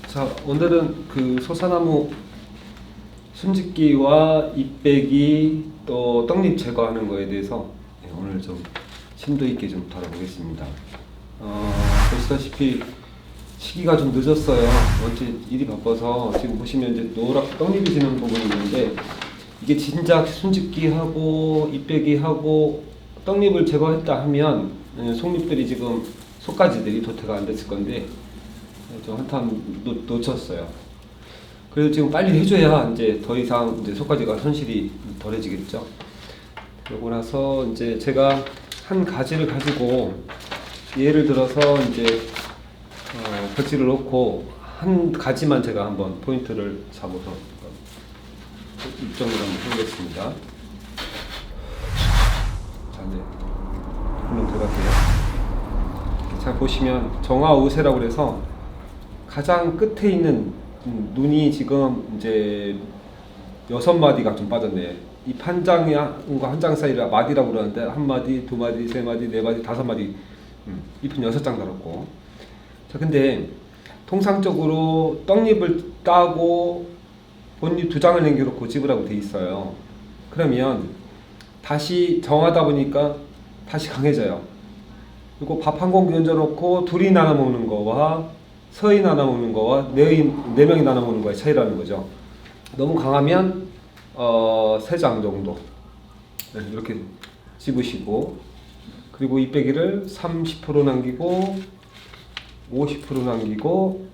자, 오늘은 그 소사나무 순짓기와 잎 빼기 또 떡잎 제거하는 거에 대해서 오늘 좀 심도 있게 좀 다뤄보겠습니다. 보시다시피 시기가 좀 늦었어요. 어째 일이 바빠서 지금 보시면 이제 노랗게 떡잎이 지는 부분이 있는데 이게 진작 순짓기하고 잎 빼기하고 떡잎을 제거했다 하면 속잎들이 지금 속가지들이 도태가 안 됐을 건데 좀 한참 놓쳤어요. 그래서 지금 빨리 해줘야 이제 더 이상 이제 속가지가 손실이 덜해지겠죠. 그러고 나서 이제 제가 한 가지를 가지고 예를 들어서 이제 벽지를 놓고 한 가지만 제가 한번 포인트를 잡아서 입점을 한번 해보겠습니다. 자, 이제 물론 들어갈게요. 잘 보시면 정화우세라고 해서 가장 끝에 있는 눈이 지금 이제 6마디가 좀 빠졌네요. 잎 한 장과 한 장 사이를 마디라고 그러는데 한 마디, 두 마디, 세 마디, 네 마디, 다섯 마디 잎은 6장 달았고. 자, 근데 통상적으로 떡잎을 따고 본잎 2장을 남겨놓고 집으라고 돼 있어요. 그러면 다시 정하다 보니까 다시 강해져요. 그리고 밥 한 공기 얹어놓고 둘이 나눠 먹는 거와 서희 나눠 먹는 거와 네 명이 나눠 먹는 거의 차이라는 거죠. 너무 강하면 3장 정도 이렇게 집으시고, 그리고 잎 빼기를 30% 남기고 50% 남기고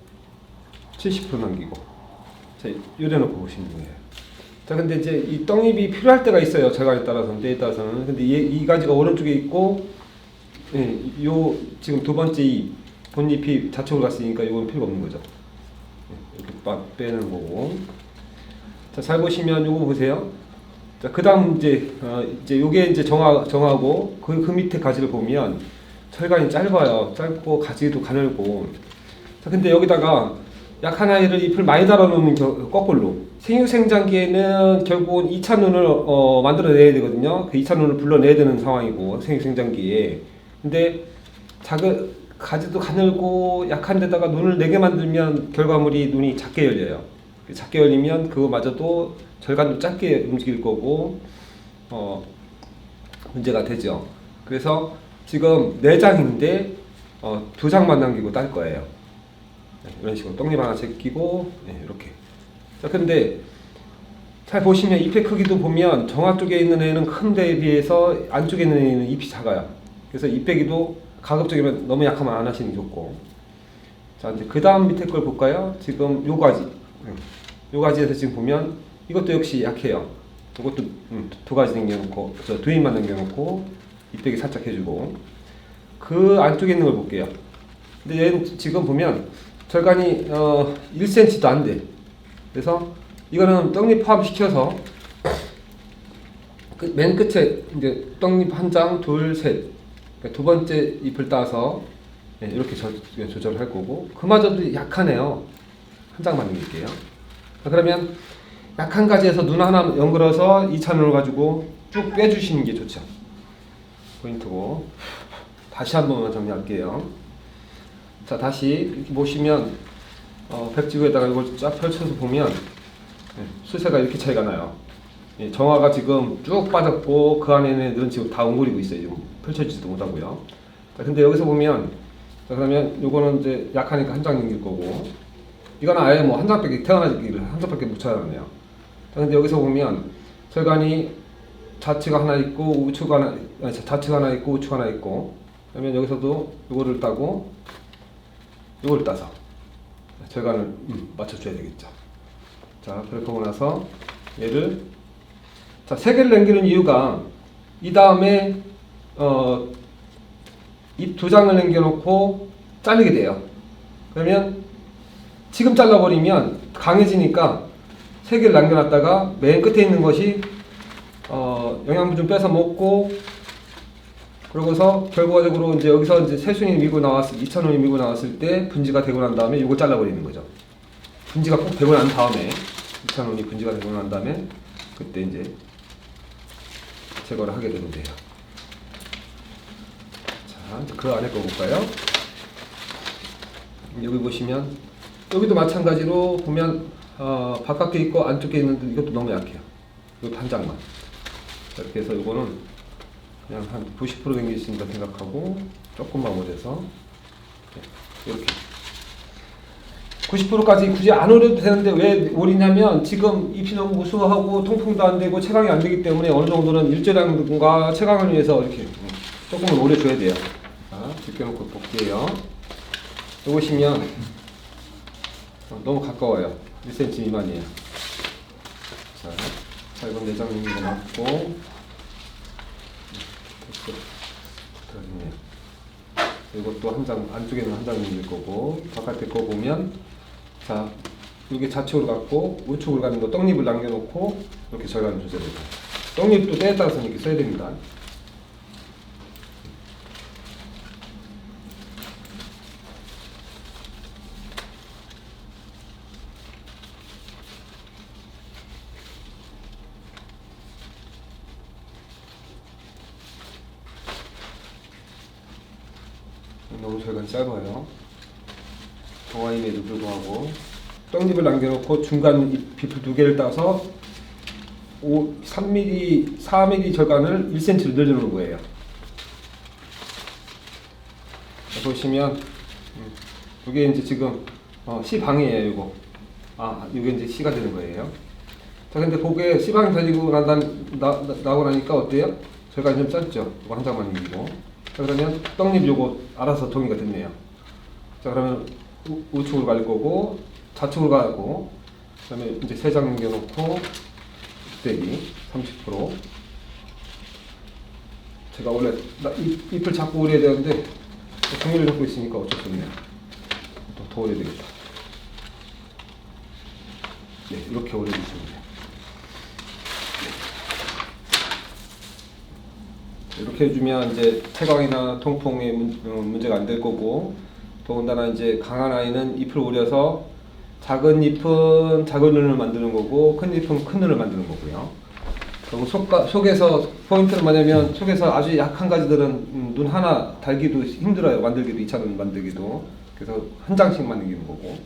70% 남기고 자, 요래놓고 보시는 거예요. 자, 근데 이제 이 떡잎이 필요할 때가 있어요. 절간에 따라서는, 때에 따라서는. 근데 이 가지가 오른쪽에 있고, 요 지금 두 번째 잎 본잎이 좌측으로 갔으니까 이건 필요가 없는 거죠. 이렇게 막 빼는 거고. 자, 잘 보시면 요거 보세요. 자, 그다음 이제 요게 이제 정하고 그 밑에 가지를 보면 철간이 짧아요. 짧고 가지도 가늘고. 자, 근데 여기다가 약한 아이를 잎을 많이 달아놓으면 거꾸로 생육생장기에는 결국은 2차 눈을 만들어내야 되거든요. 그 2차 눈을 불러내야 되는 상황이고, 생육생장기에. 근데 가지도 가늘고 약한 데다가 눈을 4개 만들면 결과물이 눈이 작게 열려요. 작게 열리면 그거마저도 절간도 짧게 움직일 거고 문제가 되죠. 그래서 지금 4장인데 2장만 남기고 딸 거예요. 이런 식으로 떡잎 하나 제끼고 이렇게. 자, 근데 잘 보시면 잎의 크기도 보면 정화 쪽에 있는 애는 큰 데에 비해서 안쪽에 있는 애는 잎이 작아요. 그래서 잎 빼기도 가급적이면 너무 약하면 안 하시는 게 좋고. 자, 이제 그 다음 밑에 걸 볼까요? 지금 요 가지. 요 가지에서 지금 보면 이것도 역시 약해요. 이것도 두 가지 남겨놓고, 두 잎만 남겨놓고 잎 빼기 살짝 해주고. 그 안쪽에 있는 걸 볼게요. 근데 얘는 지금 보면 절간이 1cm도 안 돼. 그래서 이거는 떡잎 포함시켜서 맨 끝에 이제 떡잎 한 장, 둘, 셋. 두 번째 잎을 따서 이렇게 조절을 할 거고, 그마저도 약하네요. 한 장만 남길게요. 그러면 약한 가지에서 눈 하나 연결해서 2차 눈을 가지고 쭉 빼주시는 게 좋죠. 포인트고. 다시 한 번만 정리할게요. 자, 다시 이렇게 보시면 백지구에다가 이걸 쫙 펼쳐서 보면 수세가 이렇게 차이가 나요. 정화가 지금 쭉 빠졌고 그 안에는 애들은 지금 다 웅크리고 있어요. 지금 펼쳐지지도 못하고요. 자, 근데 여기서 보면, 자, 그러면 요거는 이제 약하니까 한 장 넘길 거고, 이거는 아예 뭐 한 장밖에 태어나기를 한 장밖에 못 찾아내요. 자, 근데 여기서 보면 절간이 좌측 하나 있고 우측 하나, 좌측 하나 있고 우측 하나 있고, 그러면 여기서도 요거를 따고 요걸 따서 절간을 맞춰줘야 되겠죠. 자, 그렇게 하고 나서 얘를, 자, 3개를 남기는 이유가 이 다음에 잎 2장을 남겨놓고 자르게 돼요. 그러면 지금 잘라버리면 강해지니까 3개를 남겨놨다가 맨 끝에 있는 것이 영양분 좀 뺏어 먹고, 그러고서 결과적으로 이제 여기서 이제 새순이 밀고 나왔을 2차원이 밀고 나왔을 때 분지가 되고 난 다음에 이거 잘라버리는 거죠. 분지가 꼭 되고 난 다음에 2차원이 분지가 되고 난 다음에 그때 이제 제거를 하게 되는데요. 자, 그 안에 거 볼까요? 여기 보시면 여기도 마찬가지로 보면 바깥에 있고 안쪽에 있는데 이것도 너무 약해요. 이것도 한 장만. 이렇게 해서 이거는 그냥 한 90% 당기신다 생각하고 조금만 올려서 이렇게 90%까지 굳이 안 올려도 되는데 왜 올리냐면 지금 잎이 너무 우수하고 통풍도 안 되고 채광이 안 되기 때문에 어느 정도는 일조량과 채광을 위해서 이렇게 조금은 올려줘야 돼요. 자, 제껴놓고 볼게요. 여기 보시면 너무 가까워요. 1cm 미만이에요. 자, 이건 내장 있는 거 맞고 들어있네요. 이것도 한 장, 안쪽에는 한 장 있는 거고 바깥에 거 보면 자, 이게 좌측으로 갔고 우측으로 가는 거 떡잎을 남겨놓고 이렇게 절간 조절해요. 떡잎도 때에 따라서 이렇게 써야 됩니다. 너무 절간이 짧아요. 정화임에도 불구하고 떡잎을 남겨놓고 중간 잎을 두 개를 따서 3mm, 4mm 절간을 1cm로 늘려놓는 거예요. 보시면 이게 이제 지금 C방이에요. 이거 이게 이제 C가 되는 거예요. 자, 근데 그게 C방이 되고 나고 나니까 어때요? 절간이 좀 짧죠? 이거 한 장만 이기고. 자, 그러면 떡잎 요거 알아서 정리가 됐네요. 자, 그러면 우측으로 갈 거고 좌측으로 가고 그다음에 이제 세 장 남겨놓고 곱대기 30%. 제가 원래 잎을 잡고 오려야 되는데 종이를 잡고 있으니까 어쩔 수 없네요. 더 오려야 되겠다. 네, 이렇게 오려주시면 돼요. 이렇게 해주면 이제 채광이나 통풍에 문제가 안 될 거고, 더군다나 이제 강한 아이는 잎을 오려서 작은 잎은 작은 눈을 만드는 거고 큰 잎은 큰 눈을 만드는 거고요. 그리고 속에서 포인트는 뭐냐면 속에서 아주 약한 가지들은 눈 하나 달기도 힘들어요. 만들기도 2차 눈 만들기도. 그래서 한 장씩 만들기는 거고.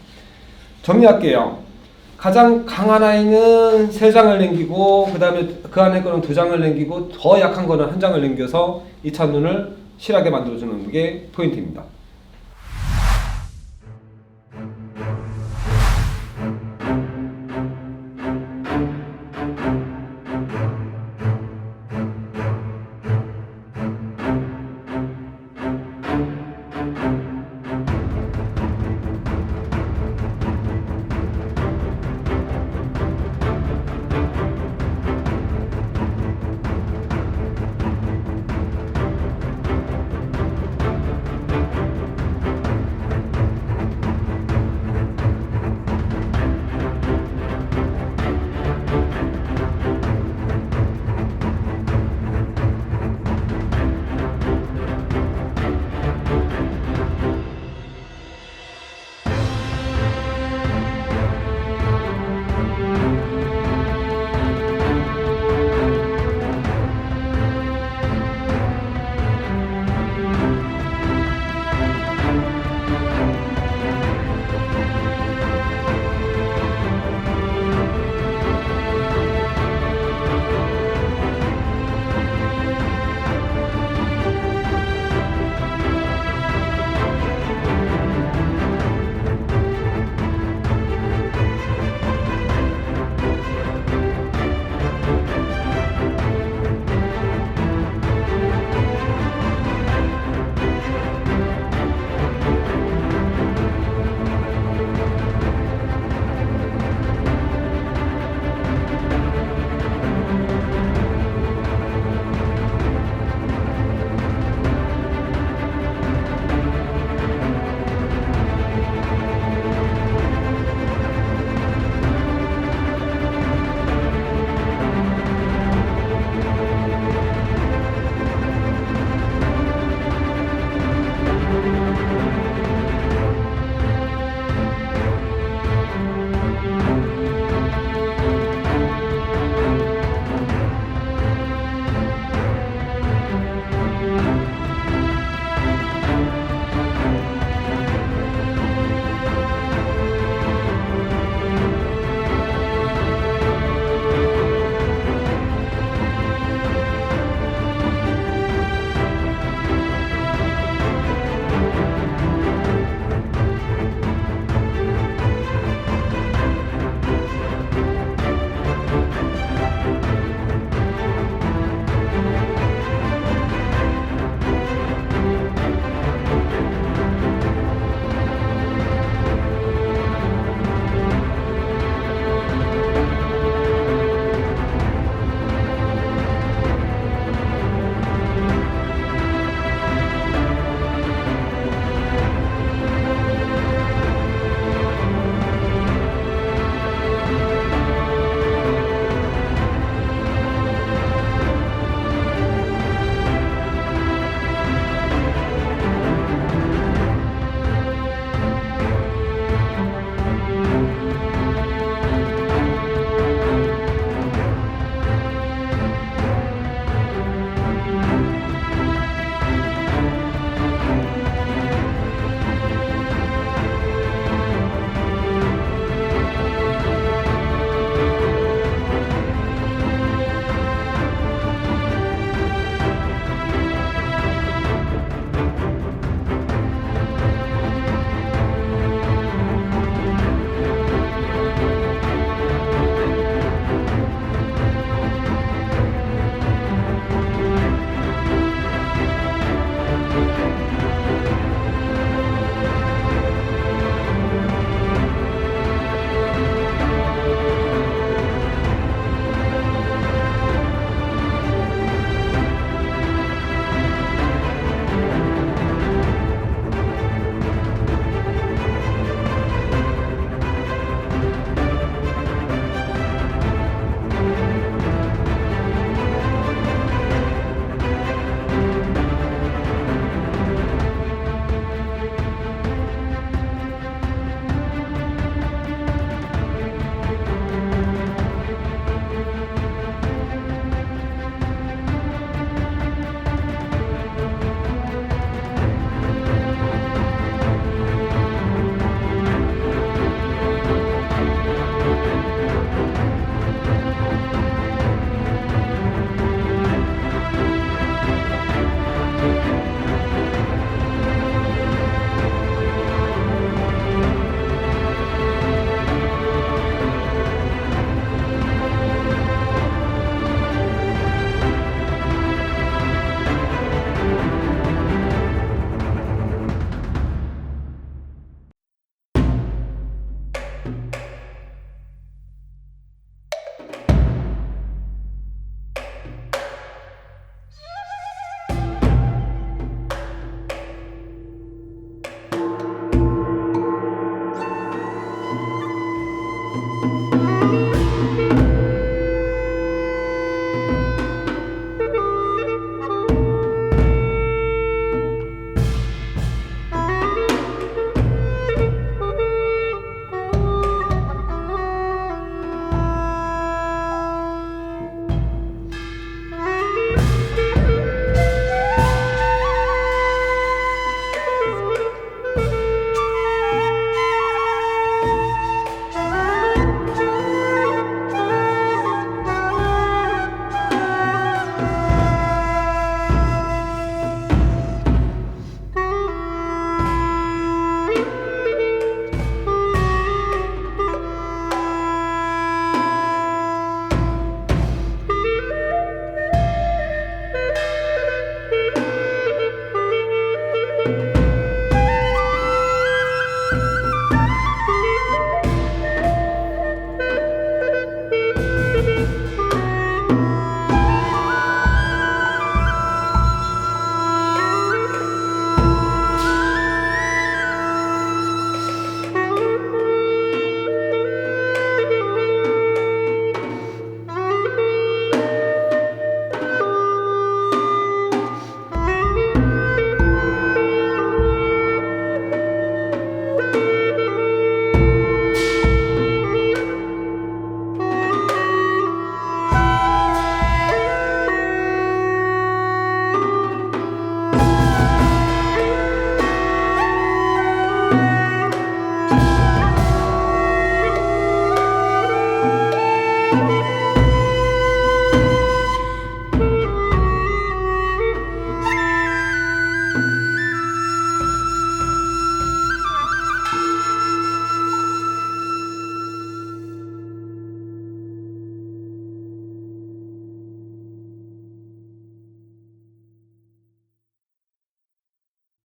정리할게요. 가장 강한 아이는 3장을 남기고 그 다음에 그 안에 거는 2장을 남기고 더 약한 거는 1장을 남겨서 2차 눈을 실하게 만들어주는 게 포인트입니다.